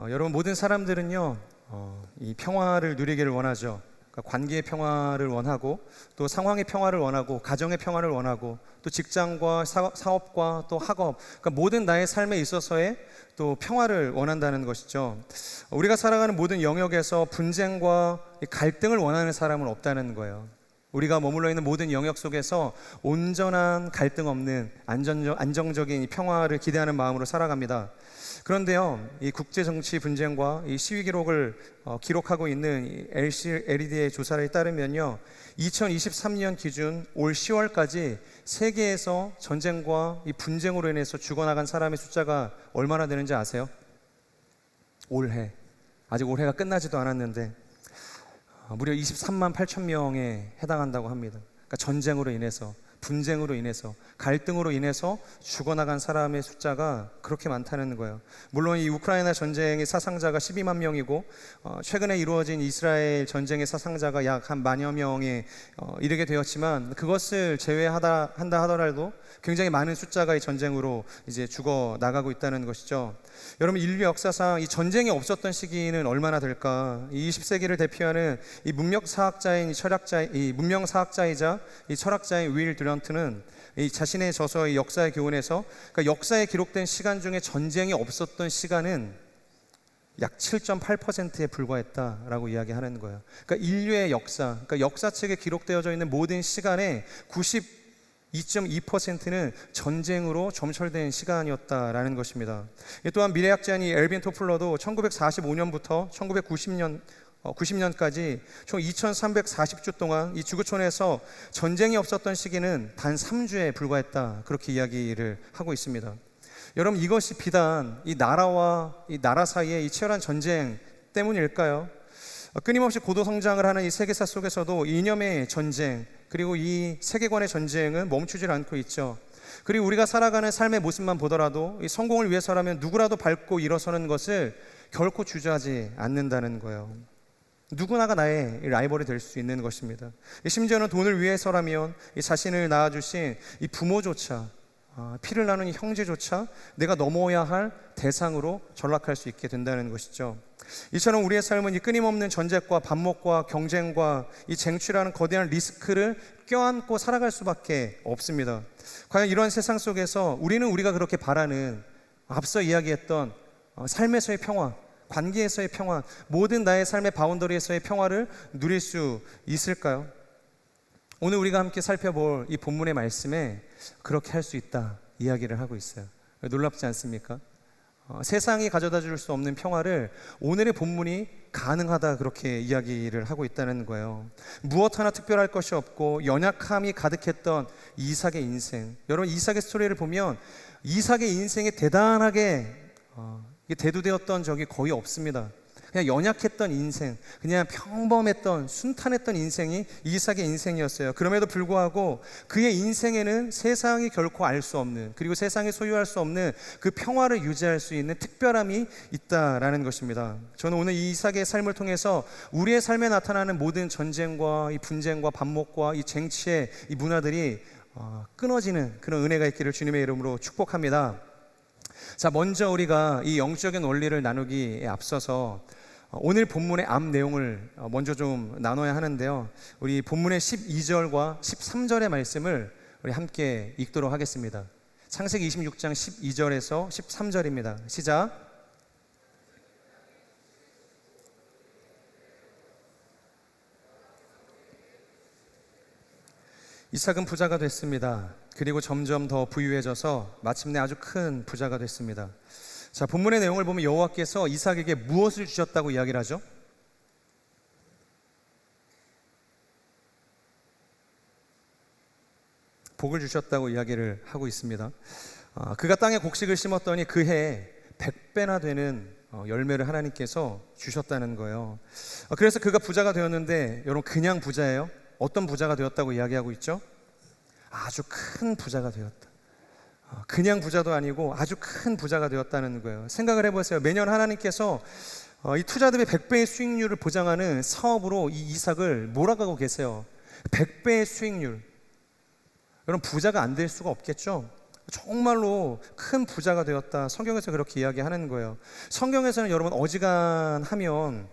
여러분, 모든 사람들은요, 이 평화를 누리기를 원하죠. 그러니까 관계의 평화를 원하고, 또 상황의 평화를 원하고, 가정의 평화를 원하고, 또 직장과 사업과 또 학업, 그러니까 모든 나의 삶에 있어서의 또 평화를 원한다는 것이죠. 우리가 살아가는 모든 영역에서 분쟁과 갈등을 원하는 사람은 없다는 거예요. 우리가 머물러 있는 모든 영역 속에서 온전한 갈등 없는 안정적인 평화를 기대하는 마음으로 살아갑니다. 그런데요, 이 국제정치 분쟁과 이 시위 기록을 기록하고 있는 이 LED의 조사에 따르면요, 2023년 기준 올 10월까지 세계에서 전쟁과 이 분쟁으로 인해서 죽어나간 사람의 숫자가 얼마나 되는지 아세요? 올해, 아직 올해가 끝나지도 않았는데 무려 23만 8천 명에 해당한다고 합니다. 그러니까 전쟁으로 인해서, 분쟁으로 인해서, 갈등으로 인해서 죽어나간 사람의 숫자가 그렇게 많다는 거예요. 물론 이 우크라이나 전쟁의 사상자가 12만 명이고 최근에 이루어진 이스라엘 전쟁의 사상자가 약 한 만여 명에 이르게 되었지만, 그것을 제외한다 하더라도 굉장히 많은 숫자가 이 전쟁으로 이제 죽어나가고 있다는 것이죠. 여러분, 인류 역사상 이 전쟁이 없었던 시기는 얼마나 될까? 이 20세기를 대표하는 이 문명사학자인 이 철학자인 윌 듀란트는 이 자신의 저서의 역사의 교훈에서, 그러니까 역사에 기록된 시간 중에 전쟁이 없었던 시간은 약 7.8%에 불과했다라고 이야기하는 거예요. 그러니까 인류의 역사, 그러니까 역사책에 기록되어져 있는 모든 시간의 92.2%는 전쟁으로 점철된 시간이었다라는 것입니다. 또한 미래학자인 엘빈 토플러도 1945년부터 90년까지 총 2340주 동안 이 지구촌에서 전쟁이 없었던 시기는 단 3주에 불과했다, 그렇게 이야기를 하고 있습니다. 여러분, 이것이 비단 이 나라와 이 나라 사이의 이 치열한 전쟁 때문일까요? 끊임없이 고도 성장을 하는 이 세계사 속에서도 이념의 전쟁, 그리고 이 세계관의 전쟁은 멈추질 않고 있죠. 그리고 우리가 살아가는 삶의 모습만 보더라도 이 성공을 위해서라면 누구라도 밟고 일어서는 것을 결코 주저하지 않는다는 거예요. 누구나가 나의 라이벌이 될 수 있는 것입니다. 심지어는 돈을 위해서라면 이 자신을 낳아주신 이 부모조차, 피를 나눈 형제조차 내가 넘어야 할 대상으로 전락할 수 있게 된다는 것이죠. 이처럼 우리의 삶은 이 끊임없는 전쟁과 반목과 경쟁과 이 쟁취라는 거대한 리스크를 껴안고 살아갈 수밖에 없습니다. 과연 이런 세상 속에서 우리가 그렇게 바라는 앞서 이야기했던 삶에서의 평화, 관계에서의 평화, 모든 나의 삶의 바운더리에서의 평화를 누릴 수 있을까요? 오늘 우리가 함께 살펴볼 이 본문의 말씀에 그렇게 할 수 있다 이야기를 하고 있어요. 놀랍지 않습니까? 세상이 가져다 줄 수 없는 평화를 오늘의 본문이 가능하다, 그렇게 이야기를 하고 있다는 거예요. 무엇 하나 특별할 것이 없고 연약함이 가득했던 이삭의 인생. 여러분, 이삭의 스토리를 보면 이삭의 인생에 대단하게 대두되었던 적이 거의 없습니다. 그냥 연약했던 인생, 그냥 평범했던 순탄했던 인생이 이삭의 인생이었어요. 그럼에도 불구하고 그의 인생에는 세상이 결코 알 수 없는, 그리고 세상이 소유할 수 없는 그 평화를 유지할 수 있는 특별함이 있다라는 것입니다. 저는 오늘 이 이삭의 삶을 통해서 우리의 삶에 나타나는 모든 전쟁과 이 분쟁과 반목과 이 쟁취의 이 문화들이 끊어지는 그런 은혜가 있기를 주님의 이름으로 축복합니다. 자, 먼저 우리가 이 영적인 원리를 나누기에 앞서서 오늘 본문의 앞 내용을 먼저 좀 나눠야 하는데요, 우리 본문의 12절과 13절의 말씀을 우리 함께 읽도록 하겠습니다. 창세기 26장 12절에서 13절입니다. 시작. 이삭은 부자가 됐습니다. 그리고 점점 더 부유해져서 마침내 아주 큰 부자가 됐습니다. 자, 본문의 내용을 보면 여호와께서 이삭에게 무엇을 주셨다고 이야기를 하죠? 복을 주셨다고 이야기를 하고 있습니다. 그가 땅에 곡식을 심었더니 그 해에 100배나 되는 열매를 하나님께서 주셨다는 거예요. 그래서 그가 부자가 되었는데, 여러분, 그냥 부자예요? 어떤 부자가 되었다고 이야기하고 있죠? 아주 큰 부자가 되었다. 그냥 부자도 아니고 아주 큰 부자가 되었다는 거예요. 생각을 해보세요. 매년 하나님께서 이 투자들의 100배의 수익률을 보장하는 사업으로 이 이삭을 몰아가고 계세요. 100배의 수익률. 여러분, 부자가 안 될 수가 없겠죠? 정말로 큰 부자가 되었다. 성경에서 그렇게 이야기하는 거예요. 성경에서는 여러분 어지간하면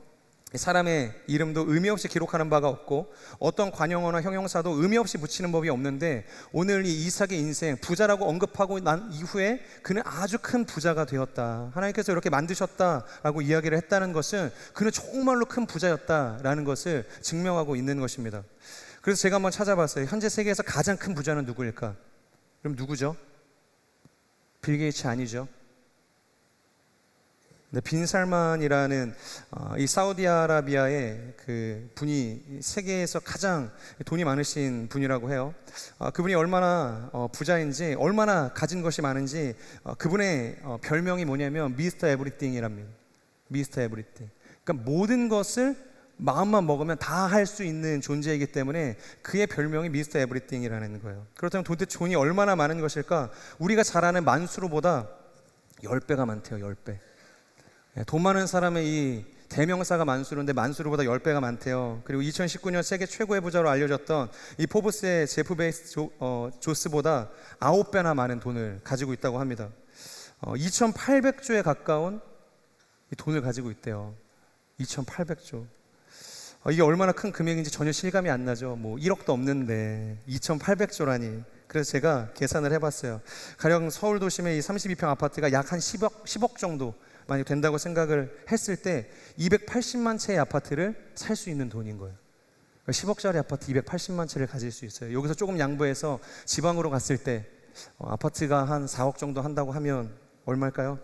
사람의 이름도 의미 없이 기록하는 바가 없고 어떤 관용어나 형용사도 의미 없이 붙이는 법이 없는데 오늘 이 이삭의 인생 부자라고 언급하고 난 이후에 그는 아주 큰 부자가 되었다. 하나님께서 이렇게 만드셨다라고 이야기를 했다는 것은 그는 정말로 큰 부자였다라는 것을 증명하고 있는 것입니다. 그래서 제가 한번 찾아봤어요. 현재 세계에서 가장 큰 부자는 누구일까? 그럼 누구죠? 빌 게이츠 아니죠. 빈 살만이라는 이 사우디아라비아의 그 분이 세계에서 가장 돈이 많으신 분이라고 해요. 그분이 얼마나 부자인지, 얼마나 가진 것이 많은지 그분의 별명이 뭐냐면 미스터 에브리띵이랍니다. 미스터 에브리띵. 그러니까 모든 것을 마음만 먹으면 다 할 수 있는 존재이기 때문에 그의 별명이 미스터 에브리띵이라는 거예요. 그렇다면 도대체 돈이 얼마나 많은 것일까? 우리가 잘 아는 만수르보다 10배가 많대요. 10배. 돈 많은 사람의 이 대명사가 만수르인데 만수르보다 10배가 많대요. 그리고 2019년 세계 최고의 부자로 알려졌던 이 포브스의 제프 조스보다 9배나 많은 돈을 가지고 있다고 합니다. 2,800조에 가까운 이 돈을 가지고 있대요. 2,800조. 이게 얼마나 큰 금액인지 전혀 실감이 안 나죠. 뭐 1억도 없는데 2,800조라니. 그래서 제가 계산을 해봤어요. 가령 서울 도심의 이 32평 아파트가 약 한 10억 정도 많이 된다고 생각을 했을 때 280만 채의 아파트를 살 수 있는 돈인 거예요. 10억짜리 아파트 280만 채를 가질 수 있어요. 여기서 조금 양보해서 지방으로 갔을 때 아파트가 한 4억 정도 한다고 하면 얼마일까요?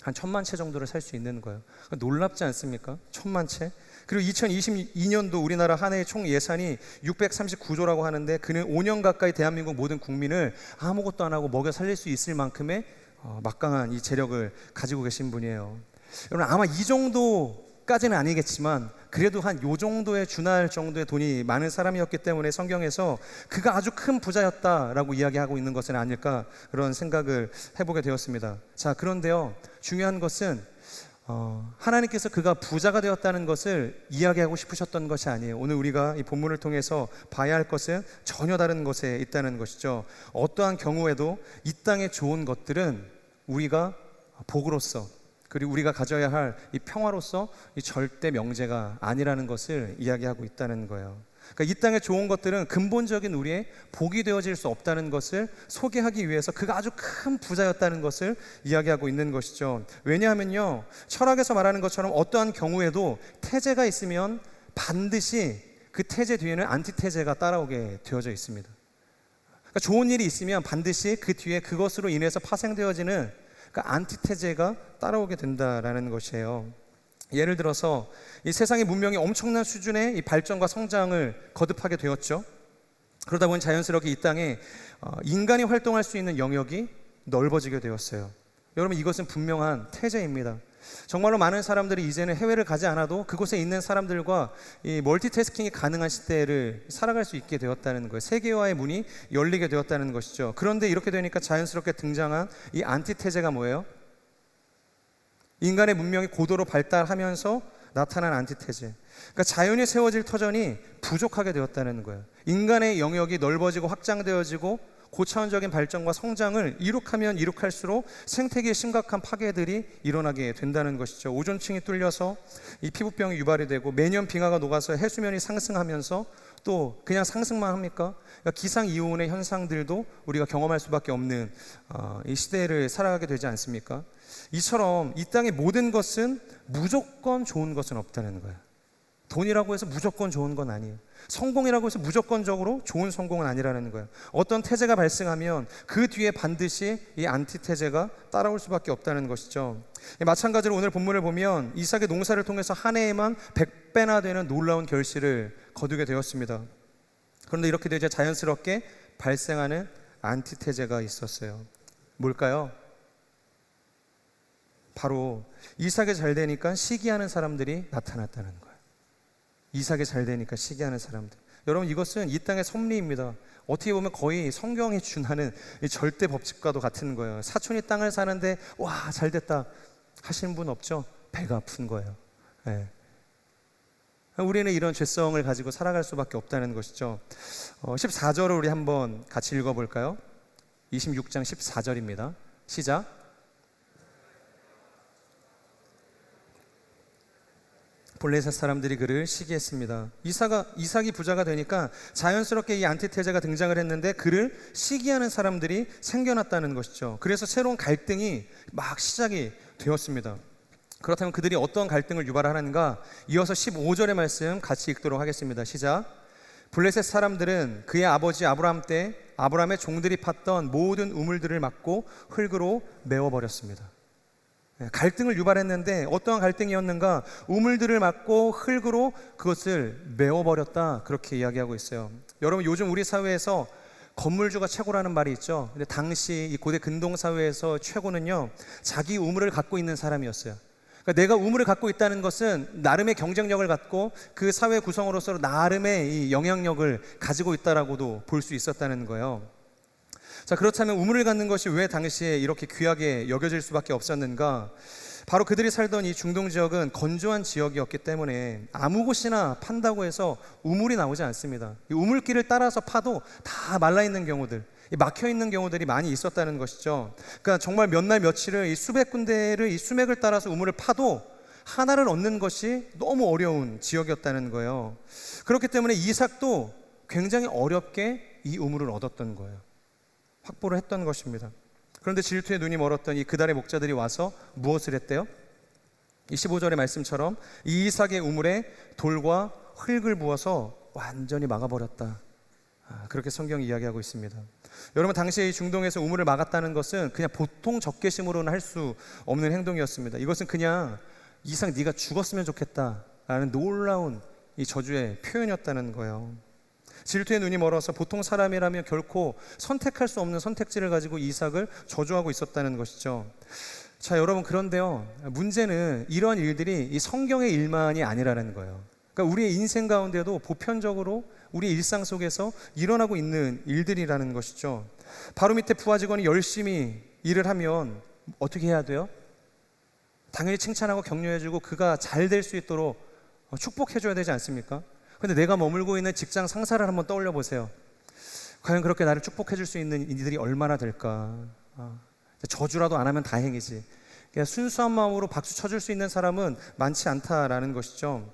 한 1,000만 채 정도를 살 수 있는 거예요. 놀랍지 않습니까? 1,000만 채. 그리고 2022년도 우리나라 한 해의 총 예산이 639조라고 하는데 그는 5년 가까이 대한민국 모든 국민을 아무것도 안 하고 먹여 살릴 수 있을 만큼의 막강한 이 재력을 가지고 계신 분이에요. 여러분 아마 이 정도까지는 아니겠지만 그래도 한 요 정도에 준할 정도의 돈이 많은 사람이었기 때문에 성경에서 그가 아주 큰 부자였다라고 이야기하고 있는 것은 아닐까 그런 생각을 해보게 되었습니다. 자, 그런데요, 중요한 것은 하나님께서 그가 부자가 되었다는 것을 이야기하고 싶으셨던 것이 아니에요. 오늘 우리가 이 본문을 통해서 봐야 할 것은 전혀 다른 것에 있다는 것이죠. 어떠한 경우에도 이 땅의 좋은 것들은 우리가 복으로서 그리고 우리가 가져야 할 이 평화로서 이 절대 명제가 아니라는 것을 이야기하고 있다는 거예요. 그러니까 이 땅의 좋은 것들은 근본적인 우리의 복이 되어질 수 없다는 것을 소개하기 위해서 그가 아주 큰 부자였다는 것을 이야기하고 있는 것이죠. 왜냐하면요, 철학에서 말하는 것처럼 어떠한 경우에도 태제가 있으면 반드시 그 태제 뒤에는 안티태제가 따라오게 되어져 있습니다. 그러니까 좋은 일이 있으면 반드시 그 뒤에 그것으로 인해서 파생되어지는 그 안티태제가 따라오게 된다라는 것이에요. 예를 들어서 이 세상의 문명이 엄청난 수준의 이 발전과 성장을 거듭하게 되었죠. 그러다 보니 자연스럽게 이 땅에 인간이 활동할 수 있는 영역이 넓어지게 되었어요. 여러분 이것은 분명한 태제입니다. 정말로 많은 사람들이 이제는 해외를 가지 않아도 그곳에 있는 사람들과 이 멀티태스킹이 가능한 시대를 살아갈 수 있게 되었다는 거예요. 세계화의 문이 열리게 되었다는 것이죠. 그런데 이렇게 되니까 자연스럽게 등장한 이 안티태제가 뭐예요? 인간의 문명이 고도로 발달하면서 나타난 안티테제. 그러니까 자연이 세워질 터전이 부족하게 되었다는 거예요. 인간의 영역이 넓어지고 확장되어지고 고차원적인 발전과 성장을 이룩하면 이룩할수록 생태계에 심각한 파괴들이 일어나게 된다는 것이죠. 오존층이 뚫려서 이 피부병이 유발이 되고 매년 빙하가 녹아서 해수면이 상승하면서 또 그냥 상승만 합니까? 그러니까 기상이온의 현상들도 우리가 경험할 수밖에 없는 이 시대를 살아가게 되지 않습니까? 이처럼 이 땅의 모든 것은 무조건 좋은 것은 없다는 거예요. 돈이라고 해서 무조건 좋은 건 아니에요. 성공이라고 해서 무조건적으로 좋은 성공은 아니라는 거예요. 어떤 태제가 발생하면 그 뒤에 반드시 이 안티태제가 따라올 수밖에 없다는 것이죠. 마찬가지로 오늘 본문을 보면 이삭의 농사를 통해서 한 해에만 100배나 되는 놀라운 결실을 거두게 되었습니다. 그런데 이렇게 되자 자연스럽게 발생하는 안티태제가 있었어요. 뭘까요? 바로 이삭이 잘 되니까 시기하는 사람들이 나타났다는 거예요. 이삭이 잘 되니까 시기하는 사람들. 여러분 이것은 이 땅의 섭리입니다. 어떻게 보면 거의 성경에 준하는 절대 법칙과도 같은 거예요. 사촌이 땅을 사는데 와 잘 됐다 하시는 분 없죠? 배가 아픈 거예요. 네. 우리는 이런 죄성을 가지고 살아갈 수밖에 없다는 것이죠. 14절을 우리 한번 같이 읽어볼까요? 26장 14절입니다. 시작. 블레셋 사람들이 그를 시기했습니다. 이삭이 부자가 되니까 자연스럽게 이 안티테제가 등장을 했는데 그를 시기하는 사람들이 생겨났다는 것이죠. 그래서 새로운 갈등이 막 시작이 되었습니다. 그렇다면 그들이 어떤 갈등을 유발하는가? 이어서 15절의 말씀 같이 읽도록 하겠습니다. 시작. 블레셋 사람들은 그의 아버지 아브라함 때 아브라함의 종들이 팠던 모든 우물들을 막고 흙으로 메워버렸습니다. 갈등을 유발했는데 어떠한 갈등이었는가? 우물들을 막고 흙으로 그것을 메워버렸다, 그렇게 이야기하고 있어요. 여러분, 요즘 우리 사회에서 건물주가 최고라는 말이 있죠. 근데 당시 이 고대 근동 사회에서 최고는요, 자기 우물을 갖고 있는 사람이었어요. 그러니까 내가 우물을 갖고 있다는 것은 나름의 경쟁력을 갖고 그 사회 구성으로서 나름의 이 영향력을 가지고 있다라고도 볼 수 있었다는 거예요. 자, 그렇다면 우물을 갖는 것이 왜 당시에 이렇게 귀하게 여겨질 수밖에 없었는가? 바로 그들이 살던 이 중동 지역은 건조한 지역이었기 때문에 아무 곳이나 판다고 해서 우물이 나오지 않습니다. 이 우물길을 따라서 파도 다 말라있는 경우들, 막혀있는 경우들이 많이 있었다는 것이죠. 그러니까 정말 몇 날 며칠을 이 수백 군데를 이 수맥을 따라서 우물을 파도 하나를 얻는 것이 너무 어려운 지역이었다는 거예요. 그렇기 때문에 이삭도 굉장히 어렵게 이 우물을 얻었던 거예요. 확보를 했던 것입니다. 그런데 질투에 눈이 멀었던 이 그달의 목자들이 와서 무엇을 했대요? 이 15절의 말씀처럼 이 이삭의 우물에 돌과 흙을 부어서 완전히 막아버렸다. 그렇게 성경이 이야기하고 있습니다. 여러분, 당시에 이 중동에서 우물을 막았다는 것은 그냥 보통 적개심으로는 할 수 없는 행동이었습니다. 이것은 그냥 이삭 네가 죽었으면 좋겠다라는 놀라운 이 저주의 표현이었다는 거예요. 질투에 눈이 멀어서 보통 사람이라면 결코 선택할 수 없는 선택지를 가지고 이삭을 저주하고 있었다는 것이죠. 자, 여러분, 그런데요, 문제는 이러한 일들이 이 성경의 일만이 아니라는 거예요. 그러니까 우리의 인생 가운데도 보편적으로 우리 일상 속에서 일어나고 있는 일들이라는 것이죠. 바로 밑에 부하 직원이 열심히 일을 하면 어떻게 해야 돼요? 당연히 칭찬하고 격려해주고 그가 잘 될 수 있도록 축복해줘야 되지 않습니까? 근데 내가 머물고 있는 직장 상사를 한번 떠올려 보세요. 과연 그렇게 나를 축복해 줄 수 있는 이들이 얼마나 될까? 저주라도 안 하면 다행이지. 그냥 순수한 마음으로 박수 쳐줄 수 있는 사람은 많지 않다라는 것이죠.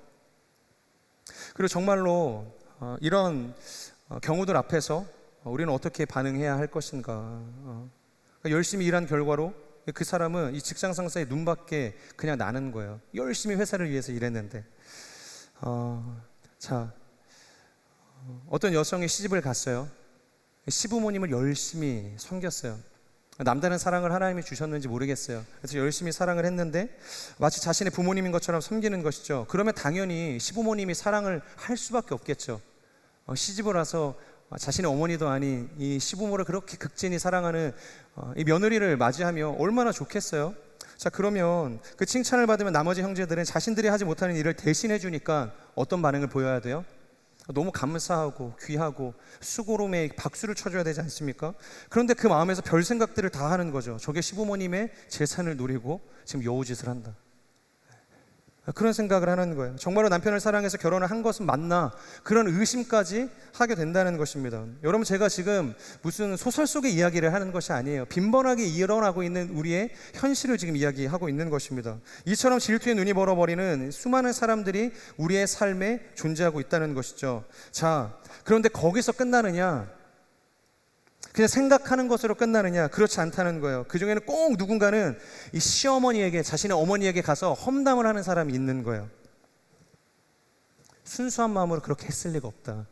그리고 정말로 이런 경우들 앞에서 우리는 어떻게 반응해야 할 것인가? 열심히 일한 결과로 그 사람은 이 직장 상사의 눈밖에 그냥 나는 거예요. 열심히 회사를 위해서 일했는데. 자, 어떤 여성이 시집을 갔어요. 시부모님을 열심히 섬겼어요. 남다른 사랑을 하나님이 주셨는지 모르겠어요. 그래서 열심히 사랑을 했는데 마치 자신의 부모님인 것처럼 섬기는 것이죠. 그러면 당연히 시부모님이 사랑을 할 수밖에 없겠죠. 시집을 와서 자신의 어머니도 아닌 이 시부모를 그렇게 극진히 사랑하는 이 며느리를 맞이하며 얼마나 좋겠어요. 자, 그러면 그 칭찬을 받으면 나머지 형제들은 자신들이 하지 못하는 일을 대신해 주니까 어떤 반응을 보여야 돼요? 너무 감사하고 귀하고 수고로움에 박수를 쳐줘야 되지 않습니까? 그런데 그 마음에서 별 생각들을 다 하는 거죠. 저게 시부모님의 재산을 노리고 지금 여우짓을 한다. 그런 생각을 하는 거예요. 정말로 남편을 사랑해서 결혼을 한 것은 맞나? 그런 의심까지 하게 된다는 것입니다. 여러분, 제가 지금 무슨 소설 속의 이야기를 하는 것이 아니에요. 빈번하게 일어나고 있는 우리의 현실을 지금 이야기하고 있는 것입니다. 이처럼 질투에 눈이 멀어버리는 수많은 사람들이 우리의 삶에 존재하고 있다는 것이죠. 자, 그런데 거기서 끝나느냐? 그냥 생각하는 것으로 끝나느냐? 그렇지 않다는 거예요. 그 중에는 꼭 누군가는 이 시어머니에게, 자신의 어머니에게 가서 험담을 하는 사람이 있는 거예요. 순수한 마음으로 그렇게 했을 리가 없다.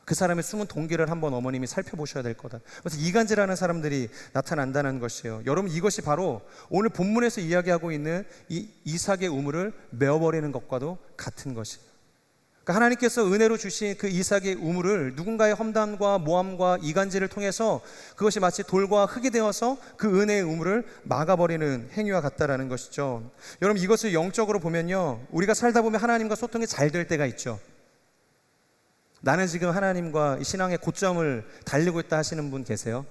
그 사람의 숨은 동기를 한번 어머님이 살펴보셔야 될 거다. 그래서 이간질하는 사람들이 나타난다는 것이에요. 여러분, 이것이 바로 오늘 본문에서 이야기하고 있는 이 이삭의 우물을 메어버리는 것과도 같은 것이에요. 하나님께서 은혜로 주신 그 이삭의 우물을 누군가의 험담과 모함과 이간질을 통해서 그것이 마치 돌과 흙이 되어서 그 은혜의 우물을 막아버리는 행위와 같다라는 것이죠. 여러분, 이것을 영적으로 보면요, 우리가 살다 보면 하나님과 소통이 잘 될 때가 있죠. 나는 지금 하나님과 신앙의 고점을 달리고 있다 하시는 분 계세요?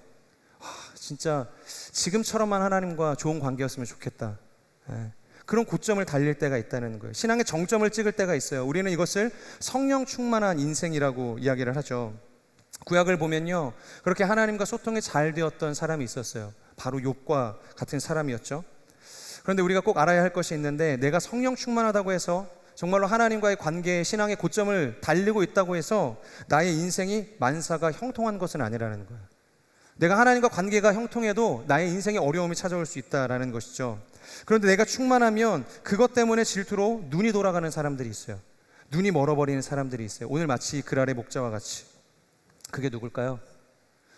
진짜 지금처럼만 하나님과 좋은 관계였으면 좋겠다. 그런 고점을 달릴 때가 있다는 거예요. 신앙의 정점을 찍을 때가 있어요. 우리는 이것을 성령 충만한 인생이라고 이야기를 하죠. 구약을 보면요, 그렇게 하나님과 소통이 잘 되었던 사람이 있었어요. 바로 욥과 같은 사람이었죠. 그런데 우리가 꼭 알아야 할 것이 있는데, 내가 성령 충만하다고 해서 정말로 하나님과의 관계, 신앙의 고점을 달리고 있다고 해서 나의 인생이 만사가 형통한 것은 아니라는 거예요. 내가 하나님과 관계가 형통해도 나의 인생에 어려움이 찾아올 수 있다라는 것이죠. 그런데 내가 충만하면 그것 때문에 질투로 눈이 돌아가는 사람들이 있어요. 눈이 멀어버리는 사람들이 있어요. 오늘 마치 글 아래 목자와 같이. 그게 누굴까요?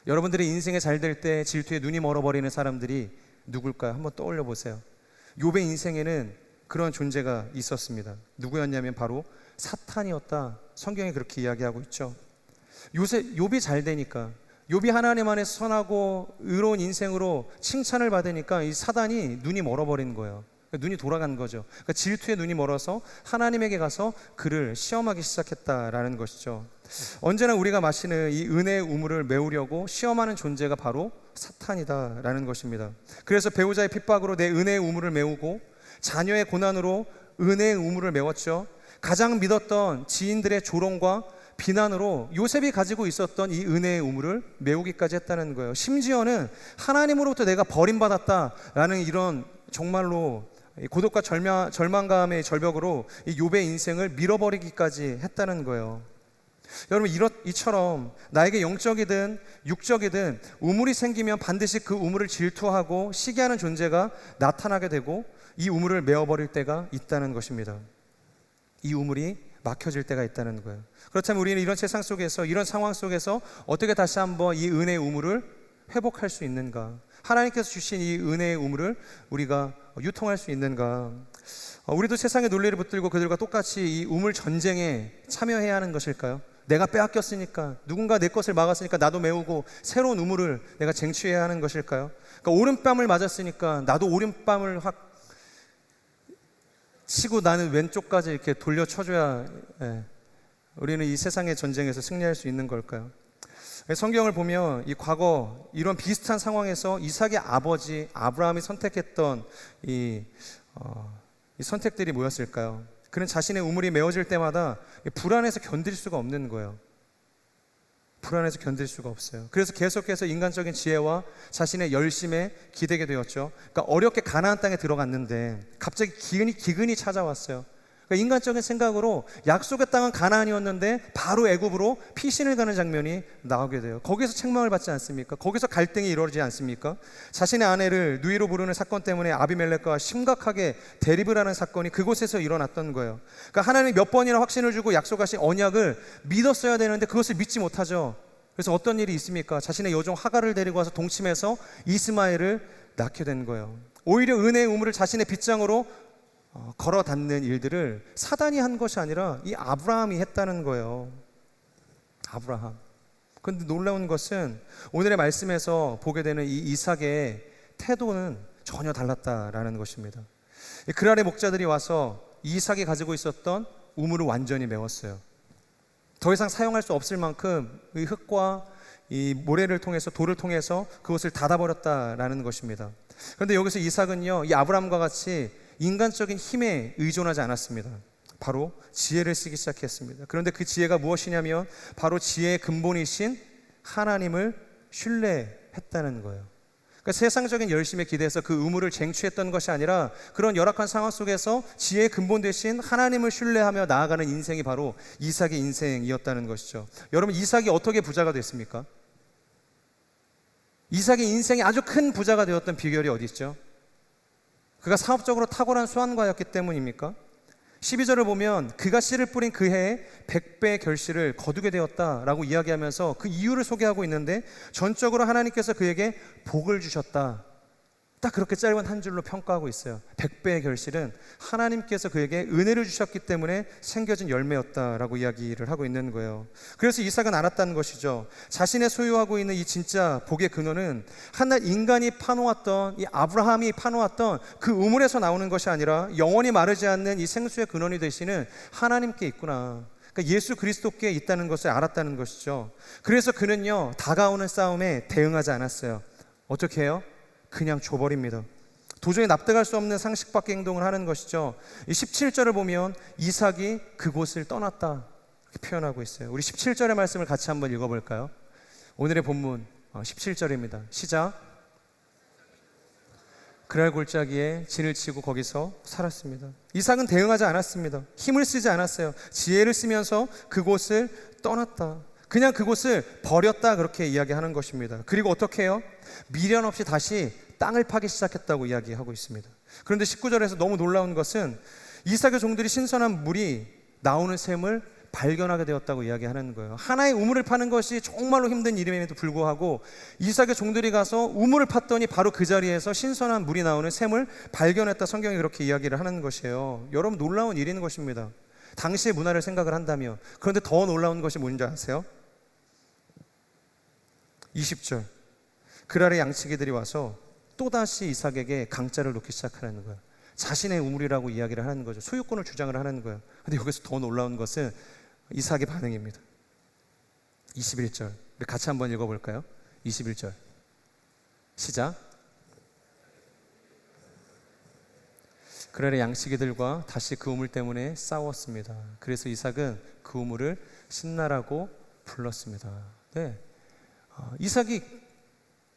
여러분들의 인생에 잘 될 때 질투에 눈이 멀어버리는 사람들이 누굴까요? 한번 떠올려 보세요. 욥의 인생에는 그런 존재가 있었습니다. 누구였냐면 바로 사탄이었다. 성경이 그렇게 이야기하고 있죠. 욥이 잘 되니까, 욥이 하나님 안에서 선하고 의로운 인생으로 칭찬을 받으니까 이 사단이 눈이 멀어버린 거예요. 눈이 돌아간 거죠. 그러니까 질투에 눈이 멀어서 하나님에게 가서 그를 시험하기 시작했다라는 것이죠. 언제나 우리가 마시는 이 은혜의 우물을 메우려고 시험하는 존재가 바로 사탄이다라는 것입니다. 그래서 배우자의 핍박으로 내 은혜의 우물을 메우고, 자녀의 고난으로 은혜의 우물을 메웠죠. 가장 믿었던 지인들의 조롱과 비난으로 요셉이 가지고 있었던 이 은혜의 우물을 메우기까지 했다는 거예요. 심지어는 하나님으로부터 내가 버림받았다라는 이런 정말로 고독과 절망감의 절벽으로 이 욥의 인생을 밀어버리기까지 했다는 거예요. 여러분, 이처럼 나에게 영적이든 육적이든 우물이 생기면 반드시 그 우물을 질투하고 시기하는 존재가 나타나게 되고 이 우물을 메어버릴 때가 있다는 것입니다. 이 우물이 막혀질 때가 있다는 거예요. 그렇다면 우리는 이런 세상 속에서, 이런 상황 속에서 어떻게 다시 한번 이 은혜의 우물을 회복할 수 있는가? 하나님께서 주신 이 은혜의 우물을 우리가 유통할 수 있는가? 우리도 세상의 논리를 붙들고 그들과 똑같이 이 우물 전쟁에 참여해야 하는 것일까요? 내가 빼앗겼으니까, 누군가 내 것을 막았으니까 나도 메우고 새로운 우물을 내가 쟁취해야 하는 것일까요? 그러니까 오른뺨을 맞았으니까 나도 오른뺨을 확 치고 나는 왼쪽까지 이렇게 돌려 쳐줘야 우리는 이 세상의 전쟁에서 승리할 수 있는 걸까요? 성경을 보면 이 과거 이런 비슷한 상황에서 이삭의 아버지 아브라함이 선택했던 이 선택들이 뭐였을까요? 그는 자신의 우물이 메워질 때마다 불안해서 견딜 수가 없는 거예요. 불안해서 견딜 수가 없어요. 그래서 계속해서 인간적인 지혜와 자신의 열심에 기대게 되었죠. 그러니까 어렵게 가나안 땅에 들어갔는데 갑자기 기근이 찾아왔어요. 그러니까 인간적인 생각으로 약속의 땅은 가나안이었는데 바로 애굽으로 피신을 가는 장면이 나오게 돼요. 거기서 책망을 받지 않습니까? 거기서 갈등이 이루어지지 않습니까? 자신의 아내를 누이로 부르는 사건 때문에 아비멜렉과 심각하게 대립을 하는 사건이 그곳에서 일어났던 거예요. 그러니까 하나님이 몇 번이나 확신을 주고 약속하신 언약을 믿었어야 되는데 그것을 믿지 못하죠. 그래서 어떤 일이 있습니까? 자신의 여종 하갈을 데리고 와서 동침해서 이스마엘을 낳게 된 거예요. 오히려 은혜의 우물을 자신의 빗장으로 걸어 닿는 일들을 사단이 한 것이 아니라 이 아브라함이 했다는 거예요. 아브라함. 그런데 놀라운 것은 오늘의 말씀에서 보게 되는 이 이삭의 태도는 전혀 달랐다라는 것입니다. 그랄의 목자들이 와서 이삭이 가지고 있었던 우물을 완전히 메웠어요. 더 이상 사용할 수 없을 만큼 이 흙과 이 모래를 통해서, 돌을 통해서 그것을 닫아버렸다라는 것입니다. 그런데 여기서 이삭은요, 이 아브라함과 같이 인간적인 힘에 의존하지 않았습니다. 바로 지혜를 쓰기 시작했습니다. 그런데 그 지혜가 무엇이냐면 바로 지혜의 근본이신 하나님을 신뢰했다는 거예요. 그러니까 세상적인 열심에 기대해서 그 우물을 쟁취했던 것이 아니라 그런 열악한 상황 속에서 지혜의 근본 되신 하나님을 신뢰하며 나아가는 인생이 바로 이삭의 인생이었다는 것이죠. 여러분, 이삭이 어떻게 부자가 됐습니까? 이삭의 인생이 아주 큰 부자가 되었던 비결이 어디 있죠? 그가 사업적으로 탁월한 수완가였기 때문입니까? 12절을 보면 그가 씨를 뿌린 그 해에 100배의 결실을 거두게 되었다라고 이야기하면서 그 이유를 소개하고 있는데, 전적으로 하나님께서 그에게 복을 주셨다, 딱 그렇게 짧은 한 줄로 평가하고 있어요. 100배의 결실은 하나님께서 그에게 은혜를 주셨기 때문에 생겨진 열매였다라고 이야기를 하고 있는 거예요. 그래서 이삭은 알았다는 것이죠. 자신의 소유하고 있는 이 진짜 복의 근원은 한낱 인간이 파놓았던, 이 아브라함이 파놓았던 그 우물에서 나오는 것이 아니라 영원히 마르지 않는 이 생수의 근원이 되시는 하나님께 있구나. 그러니까 예수 그리스도께 있다는 것을 알았다는 것이죠. 그래서 그는요, 다가오는 싸움에 대응하지 않았어요. 어떻게 해요? 그냥 줘버립니다. 도저히 납득할 수 없는 상식 밖의 행동을 하는 것이죠. 이 17절을 보면 이삭이 그곳을 떠났다, 이렇게 표현하고 있어요. 우리 17절의 말씀을 같이 한번 읽어볼까요? 오늘의 본문 17절입니다. 시작. 그랄 골짜기에 진을 치고 거기서 살았습니다. 이삭은 대응하지 않았습니다. 힘을 쓰지 않았어요. 지혜를 쓰면서 그곳을 떠났다. 그냥 그곳을 버렸다, 그렇게 이야기하는 것입니다. 그리고 어떻게 해요? 미련 없이 다시 땅을 파기 시작했다고 이야기하고 있습니다. 그런데 19절에서 너무 놀라운 것은 이삭의 종들이 신선한 물이 나오는 샘을 발견하게 되었다고 이야기하는 거예요. 하나의 우물을 파는 것이 정말로 힘든 일임에도 불구하고 이삭의 종들이 가서 우물을 팠더니 바로 그 자리에서 신선한 물이 나오는 샘을 발견했다, 성경이 그렇게 이야기를 하는 것이에요. 여러분, 놀라운 일인 것입니다. 당시의 문화를 생각을 한다면. 그런데 더 놀라운 것이 뭔지 아세요? 20절. 그랄의 양치기들이 와서 또다시 이삭에게 강짜를 놓기 시작하는 거예요. 자신의 우물이라고 이야기를 하는 거죠. 소유권을 주장을 하는 거예요. 근데 여기서 더 놀라운 것은 이삭의 반응입니다. 21절. 우리 같이 한번 읽어볼까요? 21절. 시작. 그랄의 양치기들과 다시 그 우물 때문에 싸웠습니다. 그래서 이삭은 그 우물을 신나라고 불렀습니다. 네. 이삭이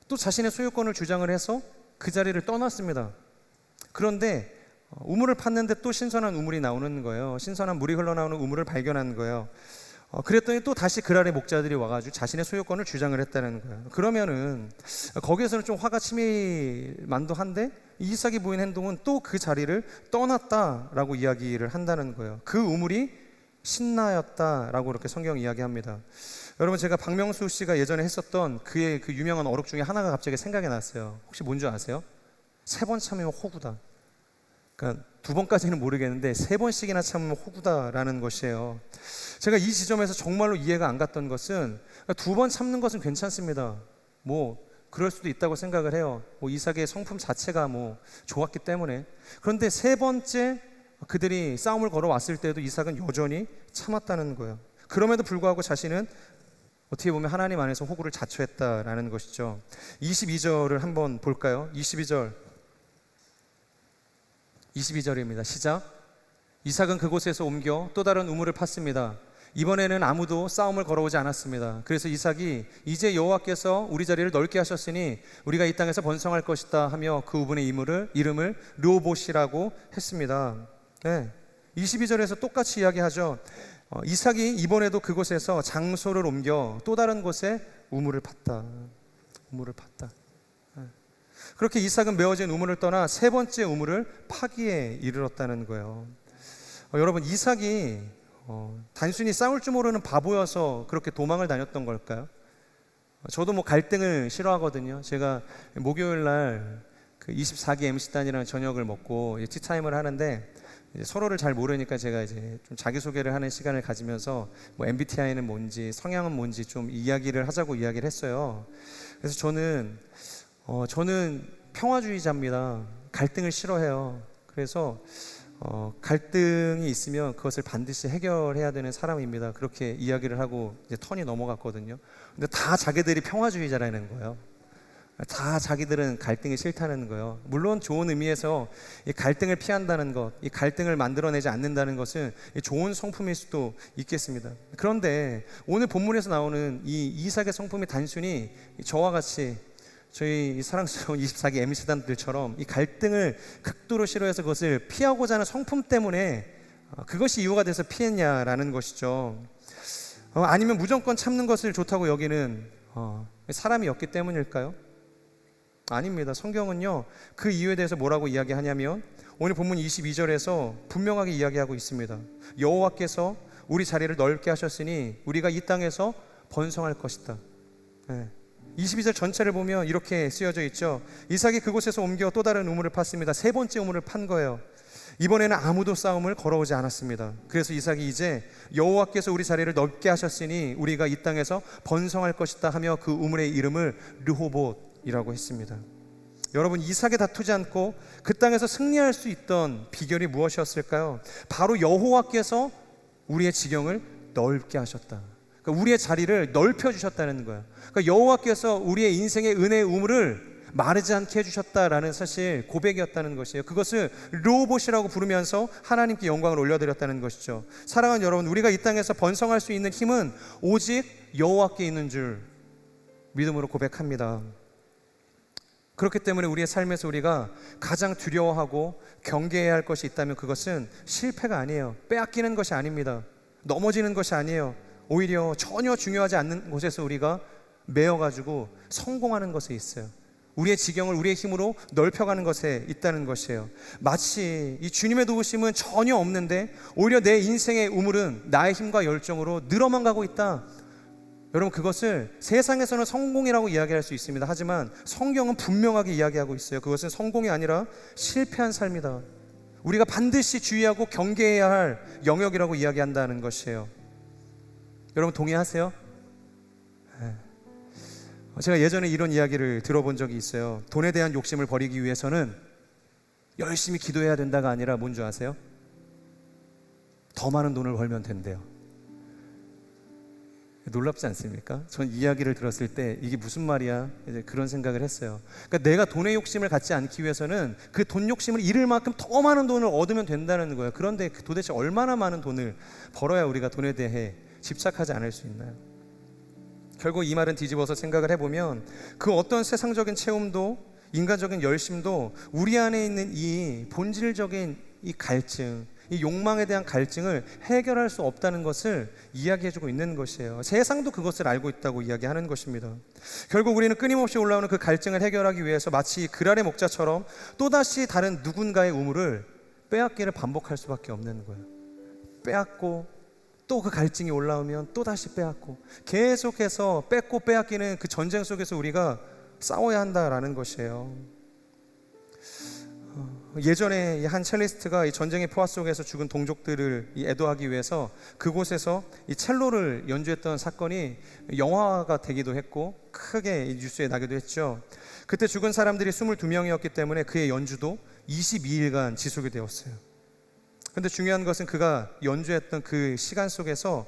또 자신의 소유권을 주장을 해서 그 자리를 떠났습니다. 그런데 우물을 팠는데 또 신선한 우물이 나오는 거예요. 신선한 물이 흘러나오는 우물을 발견한 거예요. 그랬더니 또 다시 그랄의 목자들이 와가지고 자신의 소유권을 주장을 했다는 거예요. 그러면은 거기에서는 좀 화가 치밀 만도 한데 이삭이 보인 행동은 또 그 자리를 떠났다라고 이야기를 한다는 거예요. 그 우물이 신나였다라고 이렇게 성경 이야기합니다. 여러분, 제가 박명수 씨가 예전에 했었던 그의 그 유명한 어록 중에 하나가 갑자기 생각이 났어요. 혹시 뭔지 아세요? 3번 참으면 호구다. 그러니까 2번까지는 모르겠는데 3번씩이나 참으면 호구다라는 것이에요. 제가 이 지점에서 정말로 이해가 안 갔던 것은 2번 참는 것은 괜찮습니다. 그럴 수도 있다고 생각을 해요. 이삭의 성품 자체가 좋았기 때문에. 그런데 3번째 그들이 싸움을 걸어왔을 때도 이삭은 여전히 참았다는 거예요. 그럼에도 불구하고 자신은 어떻게 보면 하나님 안에서 호구를 자초했다라는 것이죠. 22절을 한번 볼까요? 22절입니다. 시작. 이삭은 그곳에서 옮겨 또 다른 우물을 팠습니다. 이번에는 아무도 싸움을 걸어오지 않았습니다. 그래서 이삭이 이제 여호와께서 우리 자리를 넓게 하셨으니 우리가 이 땅에서 번성할 것이다 하며 그 우물의 이름을 르호봇이라고 했습니다. 네. 22절에서 똑같이 이야기하죠. 이삭이 이번에도 그곳에서 장소를 옮겨 또 다른 곳에 우물을 팠다. 그렇게 이삭은 메어진 우물을 떠나 3번째 우물을 파기에 이르렀다는 거예요. 여러분, 이삭이 단순히 싸울 줄 모르는 바보여서 그렇게 도망을 다녔던 걸까요? 저도 갈등을 싫어하거든요. 제가 목요일 날 그 24기 MC단이라는 저녁을 먹고 티타임을 하는데 서로를 잘 모르니까 제가 이제 좀 자기소개를 하는 시간을 가지면서 MBTI는 뭔지, 성향은 뭔지 좀 이야기를 하자고 이야기를 했어요. 그래서 저는 평화주의자입니다. 갈등을 싫어해요. 그래서 갈등이 있으면 그것을 반드시 해결해야 되는 사람입니다. 그렇게 이야기를 하고 이제 턴이 넘어갔거든요. 근데 다 자기들이 평화주의자라는 거예요. 다 자기들은 갈등이 싫다는 거예요. 물론 좋은 의미에서 이 갈등을 피한다는 것, 이 갈등을 만들어내지 않는다는 것은 좋은 성품일 수도 있겠습니다. 그런데 오늘 본문에서 나오는 이 이삭의 성품이 단순히 저와 같이 저희 사랑스러운 24기 MC단들처럼 이 갈등을 극도로 싫어해서 그것을 피하고자 하는 성품 때문에 그것이 이유가 돼서 피했냐라는 것이죠. 아니면 무조건 참는 것을 좋다고 여기는 사람이었기 때문일까요? 아닙니다. 성경은요, 그 이유에 대해서 뭐라고 이야기하냐면 오늘 본문 22절에서 분명하게 이야기하고 있습니다. 여호와께서 우리 자리를 넓게 하셨으니 우리가 이 땅에서 번성할 것이다. 22절 전체를 보면 이렇게 쓰여져 있죠. 이삭이 그곳에서 옮겨 또 다른 우물을 팠습니다. 3번째 우물을 판 거예요. 이번에는 아무도 싸움을 걸어오지 않았습니다. 그래서 이삭이 이제 여호와께서 우리 자리를 넓게 하셨으니 우리가 이 땅에서 번성할 것이다 하며 그 우물의 이름을 르호봇이라고 했습니다. 여러분, 이삭이 다투지 않고 그 땅에서 승리할 수 있던 비결이 무엇이었을까요? 바로 여호와께서 우리의 지경을 넓게 하셨다. 그러니까 우리의 자리를 넓혀주셨다는 거예요. 그러니까 여호와께서 우리의 인생의 은혜의 우물을 마르지 않게 해주셨다라는 사실 고백이었다는 것이에요. 그것을 르호봇이라고 부르면서 하나님께 영광을 올려드렸다는 것이죠. 사랑하는 여러분, 우리가 이 땅에서 번성할 수 있는 힘은 오직 여호와께 있는 줄 믿음으로 고백합니다. 그렇기 때문에 우리의 삶에서 우리가 가장 두려워하고 경계해야 할 것이 있다면 그것은 실패가 아니에요. 빼앗기는 것이 아닙니다. 넘어지는 것이 아니에요. 오히려 전혀 중요하지 않는 곳에서 우리가 매여가지고 성공하는 것에 있어요. 우리의 지경을 우리의 힘으로 넓혀가는 것에 있다는 것이에요. 마치 이 주님의 도우심은 전혀 없는데 오히려 내 인생의 우물은 나의 힘과 열정으로 늘어만 가고 있다. 여러분, 그것을 세상에서는 성공이라고 이야기할 수 있습니다. 하지만 성경은 분명하게 이야기하고 있어요. 그것은 성공이 아니라 실패한 삶이다. 우리가 반드시 주의하고 경계해야 할 영역이라고 이야기한다는 것이에요. 여러분, 동의하세요? 제가 예전에 이런 이야기를 들어본 적이 있어요. 돈에 대한 욕심을 버리기 위해서는 열심히 기도해야 된다가 아니라 뭔 줄 아세요? 더 많은 돈을 벌면 된대요. 놀랍지 않습니까? 전 이야기를 들었을 때 이게 무슨 말이야? 이제 그런 생각을 했어요. 그러니까 내가 돈의 욕심을 갖지 않기 위해서는 그 돈 욕심을 잃을 만큼 더 많은 돈을 얻으면 된다는 거예요. 그런데 도대체 얼마나 많은 돈을 벌어야 우리가 돈에 대해 집착하지 않을 수 있나요? 결국 이 말은 뒤집어서 생각을 해보면 그 어떤 세상적인 체험도 인간적인 열심도 우리 안에 있는 이 본질적인 이 갈증, 이 욕망에 대한 갈증을 해결할 수 없다는 것을 이야기해주고 있는 것이에요. 세상도 그것을 알고 있다고 이야기하는 것입니다. 결국 우리는 끊임없이 올라오는 그 갈증을 해결하기 위해서 마치 그랄의 목자처럼 또다시 다른 누군가의 우물을 빼앗기를 반복할 수밖에 없는 거예요. 빼앗고 또 그 갈증이 올라오면 또다시 빼앗고 계속해서 뺏고 빼앗기는 그 전쟁 속에서 우리가 싸워야 한다라는 것이에요. 예전에 한 첼리스트가 이 전쟁의 포화 속에서 죽은 동족들을 애도하기 위해서 그곳에서 이 첼로를 연주했던 사건이 영화가 되기도 했고 크게 뉴스에 나기도 했죠. 그때 죽은 사람들이 22명이었기 때문에 그의 연주도 22일간 지속이 되었어요. 그런데 중요한 것은 그가 연주했던 그 시간 속에서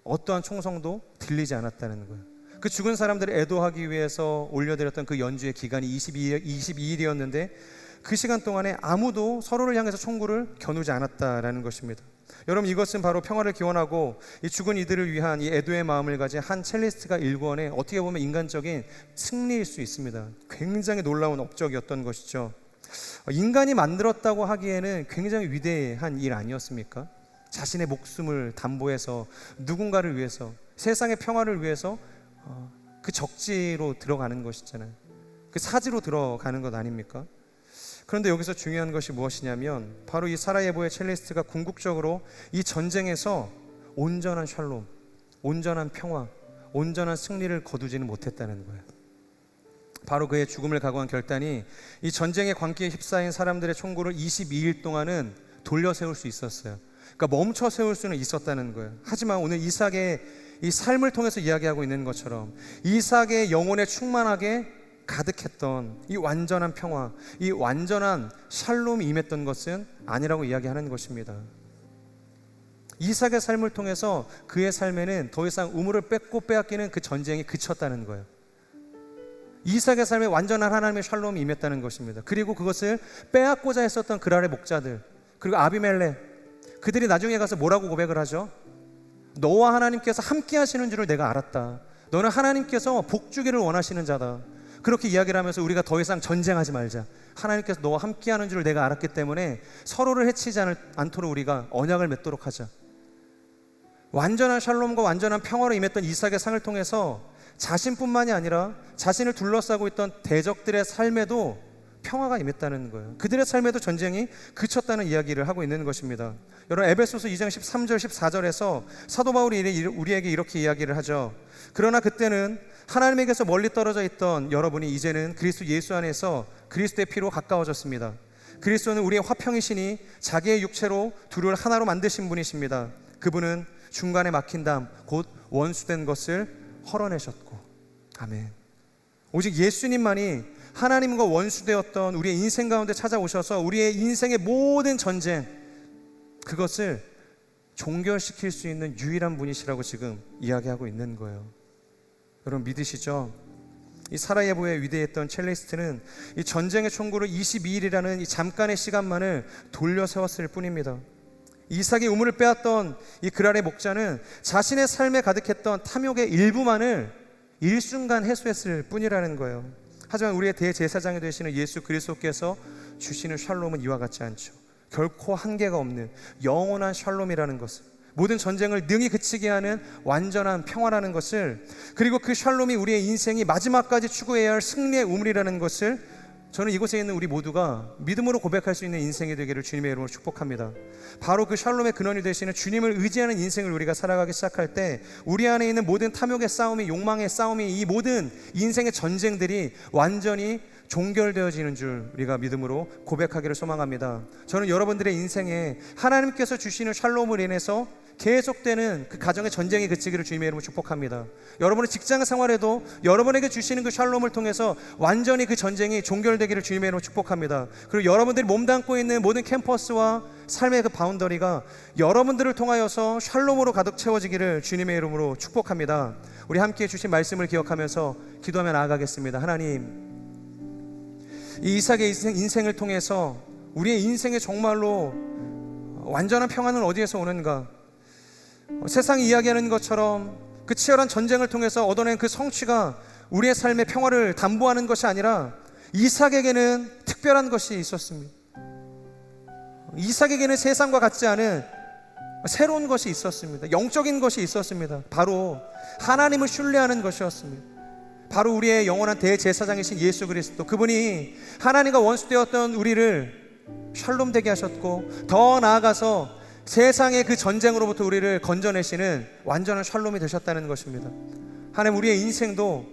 어떠한 총성도 들리지 않았다는 거예요. 그 죽은 사람들을 애도하기 위해서 올려드렸던 그 연주의 기간이 22일이었는데 그 시간 동안에 아무도 서로를 향해서 총구를 겨누지 않았다라는 것입니다. 여러분, 이것은 바로 평화를 기원하고 이 죽은 이들을 위한 이 애도의 마음을 가진 한 첼리스트가 일구어낸 어떻게 보면 인간적인 승리일 수 있습니다. 굉장히 놀라운 업적이었던 것이죠. 인간이 만들었다고 하기에는 굉장히 위대한 일 아니었습니까? 자신의 목숨을 담보해서 누군가를 위해서, 세상의 평화를 위해서 그 적지로 들어가는 것이잖아요. 그 사지로 들어가는 것 아닙니까? 그런데 여기서 중요한 것이 무엇이냐면 바로 이 사라예보의 첼리스트가 궁극적으로 이 전쟁에서 온전한 샬롬, 온전한 평화, 온전한 승리를 거두지는 못했다는 거예요. 바로 그의 죽음을 각오한 결단이 이 전쟁의 광기에 휩싸인 사람들의 총구를 22일 동안은 돌려 세울 수 있었어요. 그러니까 멈춰 세울 수는 있었다는 거예요. 하지만 오늘 이삭의 이 삶을 통해서 이야기하고 있는 것처럼 이삭의 영혼에 충만하게 가득했던 이 완전한 평화, 이 완전한 샬롬이 임했던 것은 아니라고 이야기하는 것입니다. 이삭의 삶을 통해서 그의 삶에는 더 이상 우물을 뺏고 빼앗기는 그 전쟁이 그쳤다는 거예요. 이삭의 삶에 완전한 하나님의 샬롬이 임했다는 것입니다. 그리고 그것을 빼앗고자 했었던 그랄의 목자들, 그리고 아비멜렉, 그들이 나중에 가서 뭐라고 고백을 하죠? 너와 하나님께서 함께 하시는 줄을 내가 알았다. 너는 하나님께서 복주기를 원하시는 자다. 그렇게 이야기를 하면서 우리가 더 이상 전쟁하지 말자. 하나님께서 너와 함께 하는 줄을 내가 알았기 때문에 서로를 해치지 않도록 우리가 언약을 맺도록 하자. 완전한 샬롬과 완전한 평화로 임했던 이삭의 상을 통해서 자신뿐만이 아니라 자신을 둘러싸고 있던 대적들의 삶에도 평화가 임했다는 거예요. 그들의 삶에도 전쟁이 그쳤다는 이야기를 하고 있는 것입니다. 여러분, 에베소서 2장 13절 14절에서 사도 바울이 우리에게 이렇게 이야기를 하죠. 그러나 그때는 하나님에게서 멀리 떨어져 있던 여러분이 이제는 그리스도 예수 안에서 그리스도의 피로 가까워졌습니다. 그리스도는 우리의 화평이시니 자기의 육체로 둘을 하나로 만드신 분이십니다. 그분은 중간에 막힌 담 곧 원수된 것을 헐어내셨고, 아멘. 오직 예수님만이 하나님과 원수되었던 우리의 인생 가운데 찾아오셔서 우리의 인생의 모든 전쟁, 그것을 종결시킬 수 있는 유일한 분이시라고 지금 이야기하고 있는 거예요. 여러분, 믿으시죠? 이 사라예보의 위대했던 첼리스트는 이 전쟁의 총구를 22일이라는 이 잠깐의 시간만을 돌려 세웠을 뿐입니다. 이삭의 우물을 빼앗던 이 그랄의 목자는 자신의 삶에 가득했던 탐욕의 일부만을 일순간 해소했을 뿐이라는 거예요. 하지만 우리의 대제사장이 되시는 예수 그리스도께서 주시는 샬롬은 이와 같지 않죠. 결코 한계가 없는 영원한 샬롬이라는 것을, 모든 전쟁을 능히 그치게 하는 완전한 평화라는 것을, 그리고 그 샬롬이 우리의 인생이 마지막까지 추구해야 할 승리의 우물이라는 것을 저는 이곳에 있는 우리 모두가 믿음으로 고백할 수 있는 인생이 되기를 주님의 이름으로 축복합니다. 바로 그 샬롬의 근원이 되시는 주님을 의지하는 인생을 우리가 살아가기 시작할 때 우리 안에 있는 모든 탐욕의 싸움이, 욕망의 싸움이, 이 모든 인생의 전쟁들이 완전히 종결되어지는 줄 우리가 믿음으로 고백하기를 소망합니다. 저는 여러분들의 인생에 하나님께서 주시는 샬롬을 인해서 계속되는 그 가정의 전쟁이 그치기를 주님의 이름으로 축복합니다. 여러분의 직장 생활에도 여러분에게 주시는 그 샬롬을 통해서 완전히 그 전쟁이 종결되기를 주님의 이름으로 축복합니다. 그리고 여러분들이 몸담고 있는 모든 캠퍼스와 삶의 그 바운더리가 여러분들을 통하여서 샬롬으로 가득 채워지기를 주님의 이름으로 축복합니다. 우리 함께 주신 말씀을 기억하면서 기도하며 나아가겠습니다. 하나님, 이 이삭의 인생을 통해서 우리의 인생에 정말로 완전한 평안은 어디에서 오는가? 세상이 이야기하는 것처럼 그 치열한 전쟁을 통해서 얻어낸 그 성취가 우리의 삶의 평화를 담보하는 것이 아니라 이삭에게는 특별한 것이 있었습니다. 이삭에게는 세상과 같지 않은 새로운 것이 있었습니다. 영적인 것이 있었습니다. 바로 하나님을 신뢰하는 것이었습니다. 바로 우리의 영원한 대제사장이신 예수 그리스도, 그분이 하나님과 원수되었던 우리를 샬롬되게 하셨고, 더 나아가서 세상의 그 전쟁으로부터 우리를 건져내시는 완전한 샬롬이 되셨다는 것입니다. 하나님, 우리의 인생도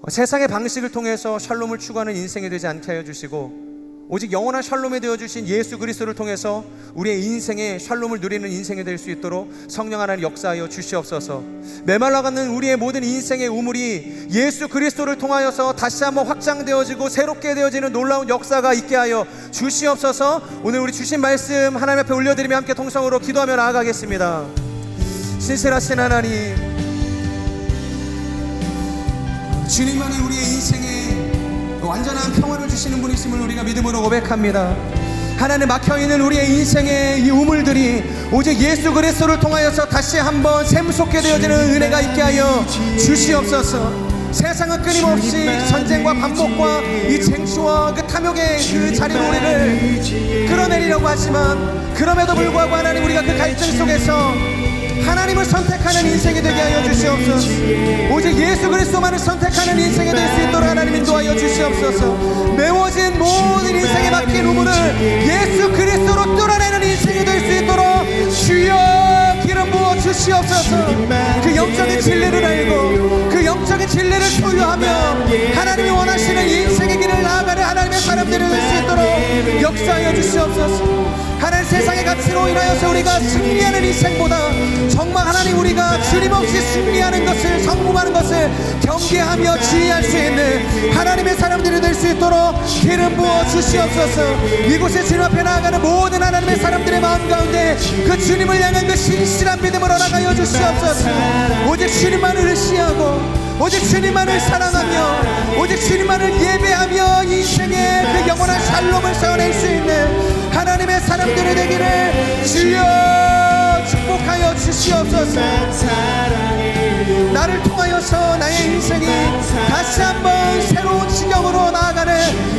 세상의 방식을 통해서 샬롬을 추구하는 인생이 되지 않게 하여 주시고, 오직 영원한 샬롬이 되어주신 예수 그리스도를 통해서 우리의 인생에 샬롬을 누리는 인생이 될 수 있도록 성령 하나님 역사하여 주시옵소서. 메말라가는 우리의 모든 인생의 우물이 예수 그리스도를 통하여서 다시 한번 확장되어지고 새롭게 되어지는 놀라운 역사가 있게 하여 주시옵소서. 오늘 우리 주신 말씀 하나님 앞에 올려드리며 함께 통성으로 기도하며 나아가겠습니다. 신실하신 하나님, 주님만이 우리의 인생에 완전한 평화를 주시는 분이심을 우리가 믿음으로 고백합니다. 하나님, 막혀있는 우리의 인생의 이 우물들이 오직 예수 그리스도를 통하여서 다시 한번 샘솟게 되어지는 은혜가 있게 하여 주시옵소서. 세상은 끊임없이 전쟁과 반복과 이 쟁취와 그 탐욕의 그 자리로 우리를 끌어내리려고 하지만, 그럼에도 불구하고 하나님, 우리가 그 갈등 속에서 하나님을 선택하는 인생이 되게 하여 주시옵소서. 오직 예수 그리스도만을 선택하는 인생이 될 수 있도록 하나님 인도하여 주시옵소서. 메워진 모든 인생에 막힌 우물을 예수 그리스도로 뚫어내는 인생이 될 수 있도록 주여 기름 부어 주시옵소서. 그 영적인 진리를 알고 그 영적인 진리를 소유하며 하나님이 원하시는 인생의 길을 나아가는 하나님의 사람들이 될 수 있도록 역사하여 주시옵소서. 하나님, 세상의 가치로 인하여서 우리가 승리하는 인생보다 정말 하나님, 우리가 주님없이 승리하는 것을, 성공하는 것을 경계하며 지휘할 수 있는 하나님의 사람들이 될 수 있도록 기름 부어 주시옵소서. 이곳에 주님 앞에 나아가는 모든 하나님의 사람들의 마음 가운데 그 주님을 향한 그 신실한 믿음을 허락하여 주시옵소서. 오직 주님만을 의시하고 오직 주님만을 사랑하며 오직 주님만을 예배하며 인생의 그 영원한 샬롬을 세워낼 수 있는 하나님의 사람들이 되기를 주여 축복하여 주시옵소서. 나를 통하여서 나의 인생이 다시 한번 새로운 지경으로 나아가는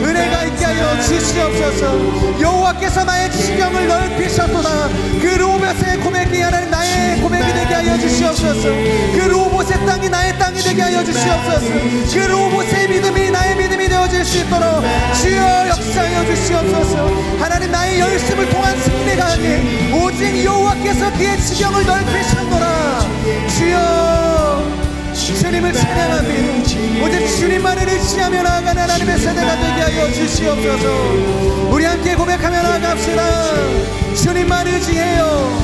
은혜가 있게 하여 주시옵소서. 여호와께서 나의 지경을 넓히셨도다. 그 로봇의 고백이 하나님 나의 고백이 되게 하여 주시옵소서. 그 로봇의 땅이 나의 땅이 되게 하여 주시옵소서. 그 로봇의 믿음이 나의 믿음이 되어질 수 있도록 주여 역사하여 주시옵소서. 하나님, 나의 열심을 통한 승리가 아닌 오직 여호와께서 그의 지경을 넓히셨노라. 주여 주님을 찬양하며 오직 주님만을 의지하며 나아가는 하나님의 세대가 되게 하여 주시옵소서. 우리 함께 고백하며 나아갑시다. 주님만 의지해요.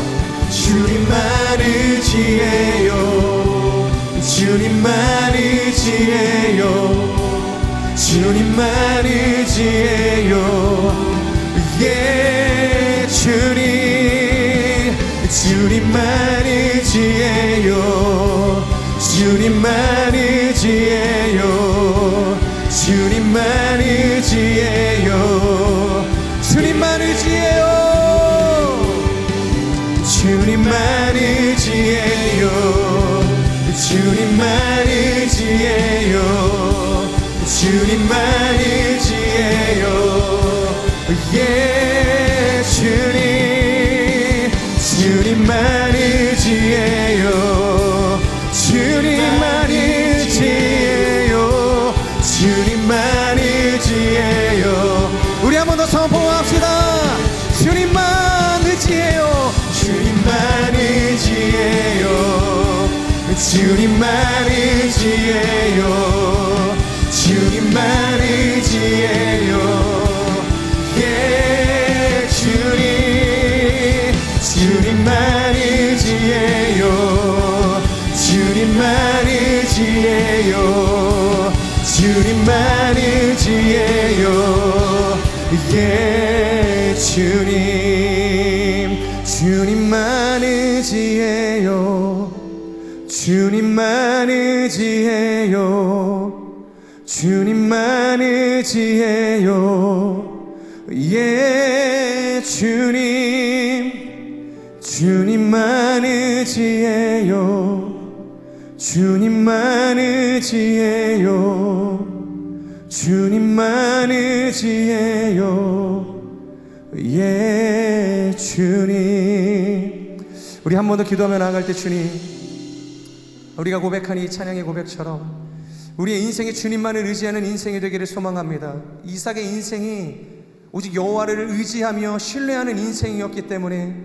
주님만 의지해요. 주님만 의지해요. 주님만 의지해요. 예, 주님만 의지해요. 주님만 의지해요. 주님만 의지해요. 주님만 의지해요. 주님만 의지해요. 주님만 의지해요. 예 주님 주님만 의지해요 주님만 의지해요 주님만 의지해요 우리 한 번 더 선포합시다. 주님만 의지해요. 주님만 의지해요 주님만 의지해요 주님만 의지해요 예 주님 주님만 의지해요 주님만 의지해요 주님만 의지해요 예 주님 주님만 의지해요 주님만 의지해요 주님만 의지해요 예 주님 주님만 의지해요 주님만 의지해요 주님만 의지해요 예 주님 우리 한 번 더 기도하며 나아갈 때 주님, 우리가 고백한 이 찬양의 고백처럼 우리의 인생이 주님만을 의지하는 인생이 되기를 소망합니다. 이삭의 인생이 오직 여호와를 의지하며 신뢰하는 인생이었기 때문에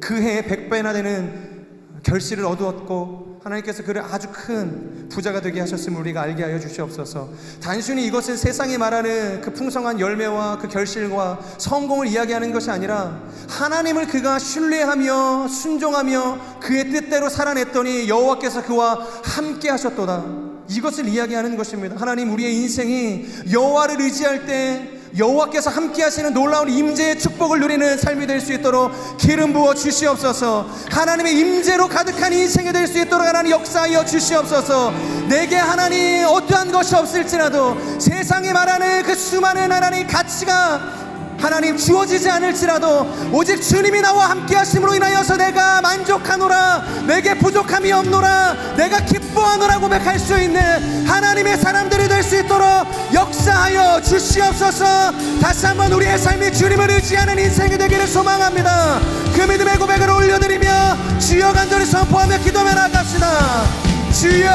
그 해에 100배나 되는 결실을 얻었고 하나님께서 그를 아주 큰 부자가 되게 하셨음을 우리가 알게 하여 주시옵소서. 단순히 이것은 세상이 말하는 그 풍성한 열매와 그 결실과 성공을 이야기하는 것이 아니라 하나님을 그가 신뢰하며 순종하며 그의 뜻대로 살아냈더니 여호와께서 그와 함께 하셨도다, 이것을 이야기하는 것입니다. 하나님, 우리의 인생이 여호와를 의지할 때 여호와께서 함께 하시는 놀라운 임재의 축복을 누리는 삶이 될 수 있도록 기름 부어 주시옵소서. 하나님의 임재로 가득한 인생이 될 수 있도록 하나님 역사하여 주시옵소서. 내게 하나님 어떠한 것이 없을지라도 세상이 말하는 그 수많은 하나님 가치가 하나님 주어지지 않을지라도 오직 주님이 나와 함께 하심으로 인하여서 내가 만족하노라, 내게 부족함이 없노라, 내가 기뻐하노라 고백할 수 있는 하나님의 사람들이 될 수 있도록 역사하여 주시옵소서. 다시 한번 우리의 삶이 주님을 의지하는 인생이 되기를 소망합니다. 그 믿음의 고백을 올려드리며 주여 간절히 선포하며 기도하며 나갑시다. 주여,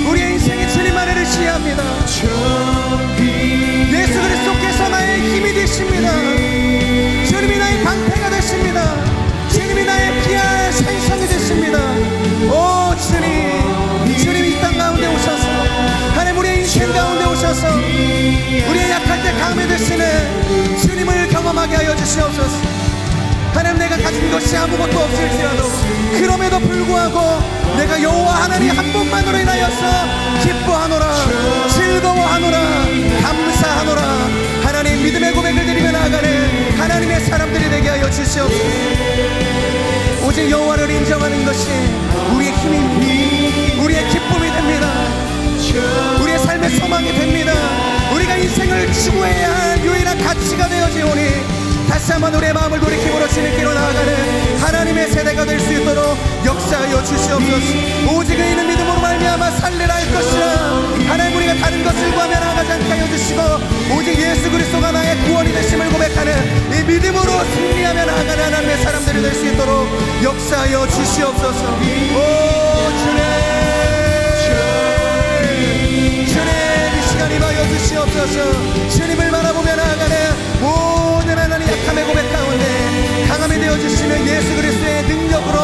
우리의 인생이 주님만을 의지합니다. 예수 그리스도께서 나의 힘이 되십니다. 주님이 나의 방패가 되십니다. 주님이 나의 피할 산성이 되십니다. 오 주님, 주님이 이 땅 가운데 오셔서 하나님 우리의 인생 가운데 오셔서 우리의 약할 때 강해 되시는 주님을 경험하게 하여 주시옵소서. 하나님, 내가 가진 것이 아무것도 없을지라도 그럼에도 불구하고 내가 여호와 하나님 한 분만으로 인하여서 기뻐하노라, 즐거워하노라, 감사하노라. 하나님, 믿음의 고백을 드리며 나아가는 하나님의 사람들이 되게 하여 주시옵소서. 오직 여호와를 인정하는 것이 우리의 힘입니다. 우리의 기쁨이 됩니다. 우리의 삶의 소망이 됩니다. 우리가 인생을 추구해야 할 유일한 가치가 되어지오니 다시 한번 우리의 마음을 돌이킴으로 주님께로 나아가는 하나님의 세대가 될 수 있도록 역사하여 주시옵소서. 오직 의인은 믿음으로 말미암아 살리라 할 것이라. 하나님, 우리가 다른 것을 구하며 나아가지 않게 하여 주시고 오직 예수 그리스도가 나의 구원이 되심을 고백하는 이 믿음으로 승리하며 나아가는 하나님의 사람들이 될 수 있도록 역사하여 주시옵소서. 오 주님, 주님 이 시간 임하여 주시옵소서. 주님을 바라보며 나아가는 모든 하나님 약함의 고백 가운데 강함이 되어주시는 예수 그리스도의 능력으로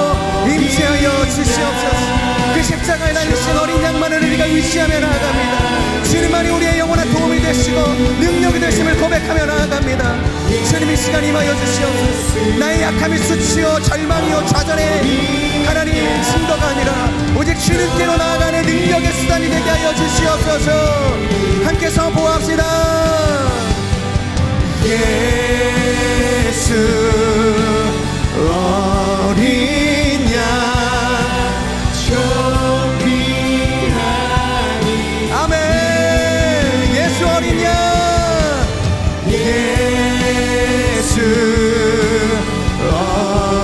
임재하여 주시옵소서. 그 십자가에 달리신 어린 양만을 우리가 의지하며 나아갑니다. 주님만이 우리의 영원한 도움이 되시고 능력이 되심을 고백하며 나아갑니다. 주님 이 시간 임하여 주시옵소서. 나의 약함이 수치요 절망이요 좌절의 하나님 증거가 아니라 오직 주님께로 나아가는 능력의 수단이 되게 하여 주시옵소서. 함께 선포합시다. 예수 어린 양 존귀하니. 아멘. 예수 어린 양, 예수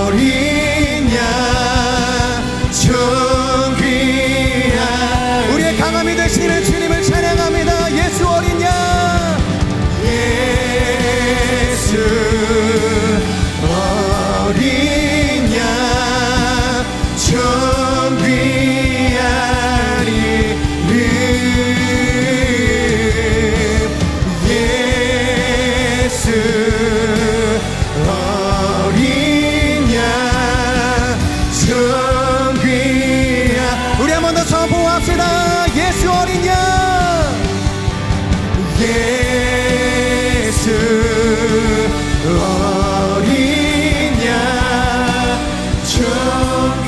어린 양 존귀하니. 우리의 강함이 되시는 주님 어린 양 존귀한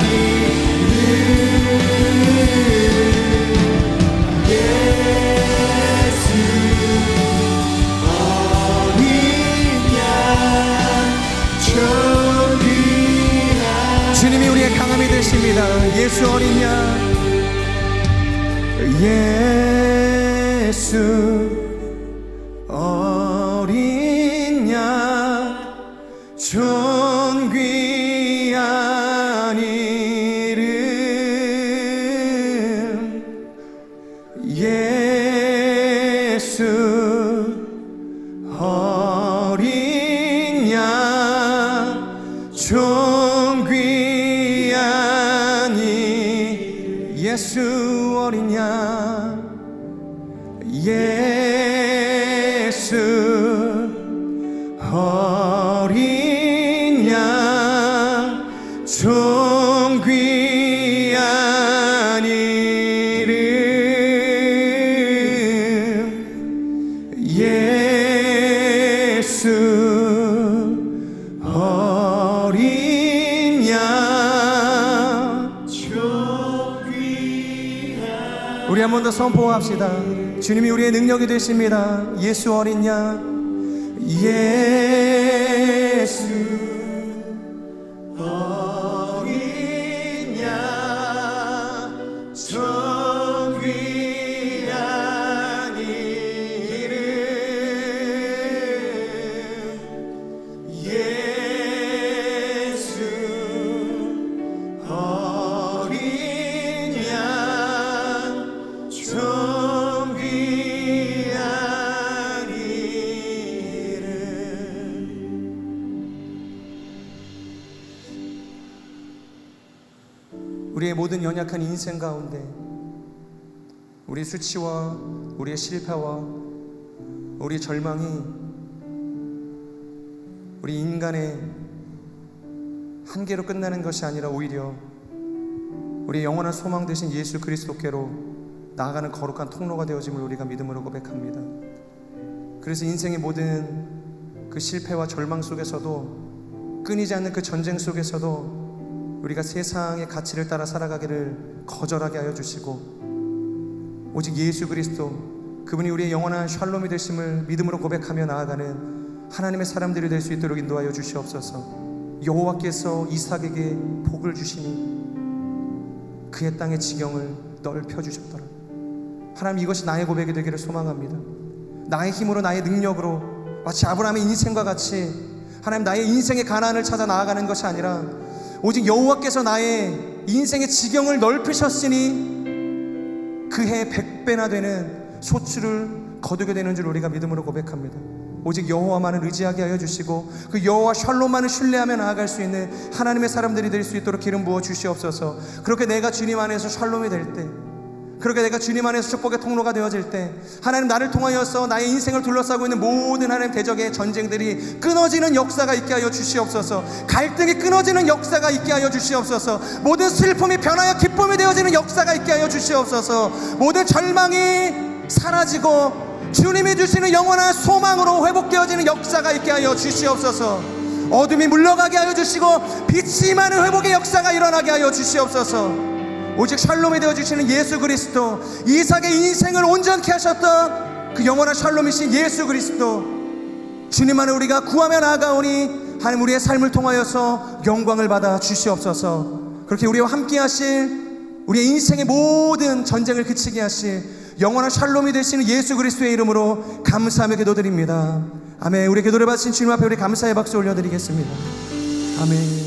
이름 예수 어린 양 존귀한 주님이 우리의 강함이 되십니다. 예수 어린 양, 예수 어린 양 존귀한 이름 예수 어린 양 존귀한 이름 예수 어린 양 예수 어린 양 존귀한 이름 예수 어린 양 존귀한 우리 한 번 더 선포합시다. 주님이 우리의 능력이 되십니다. 예수 어린 양, 예수 어린 양 존귀한 이름 예수 어린 양 존귀한 이름 우리의 모든 연약한 인생 가운데 우리 수치와 우리의 실패와 우리 절망이 우리 인간의 한계로 끝나는 것이 아니라 오히려 우리 영원한 소망 되신 예수 그리스도께로 나아가는 거룩한 통로가 되어짐을 우리가 믿음으로 고백합니다. 그래서 인생의 모든 그 실패와 절망 속에서도, 끊이지 않는 그 전쟁 속에서도 우리가 세상의 가치를 따라 살아가기를 거절하게 하여 주시고, 오직 예수 그리스도, 그분이 우리의 영원한 샬롬이 되심을 믿음으로 고백하며 나아가는 하나님의 사람들이 될 수 있도록 인도하여 주시옵소서. 여호와께서 이삭에게 복을 주시니 그의 땅의 지경을 넓혀 주셨더라. 하나님, 이것이 나의 고백이 되기를 소망합니다. 나의 힘으로, 나의 능력으로, 마치 아브라함의 인생과 같이 하나님, 나의 인생의 가난을 찾아 나아가는 것이 아니라 오직 여호와께서 나의 인생의 지경을 넓히셨으니 그해 100배나 되는 소출을 거두게 되는 줄 우리가 믿음으로 고백합니다. 오직 여호와만을 의지하게 하여 주시고 그 여호와 샬롬만을 신뢰하며 나아갈 수 있는 하나님의 사람들이 될 수 있도록 기름 부어 주시옵소서. 그렇게 내가 주님 안에서 샬롬이 될 때, 그렇게 내가 주님 안에서 축복의 통로가 되어질 때, 하나님, 나를 통하여서 나의 인생을 둘러싸고 있는 모든 하나님 대적의 전쟁들이 끊어지는 역사가 있게 하여 주시옵소서. 갈등이 끊어지는 역사가 있게 하여 주시옵소서. 모든 슬픔이 변하여 기쁨이 되어지는 역사가 있게 하여 주시옵소서. 모든 절망이 사라지고 주님이 주시는 영원한 소망으로 회복되어지는 역사가 있게 하여 주시옵소서. 어둠이 물러가게 하여 주시고 빛이 임하는 회복의 역사가 일어나게 하여 주시옵소서. 오직 샬롬이 되어주시는 예수 그리스도, 이삭의 인생을 온전케 하셨던 그 영원한 샬롬이신 예수 그리스도, 주님 안에 우리가 구하며 나아가오니 하나님, 우리의 삶을 통하여서 영광을 받아 주시옵소서. 그렇게 우리와 함께 하실, 우리의 인생의 모든 전쟁을 그치게 하실 영원한 샬롬이 되시는 예수 그리스도의 이름으로 감사하며 기도드립니다. 아멘. 우리 기도를 받으신 주님 앞에 우리 감사의 박수 올려드리겠습니다. 아멘.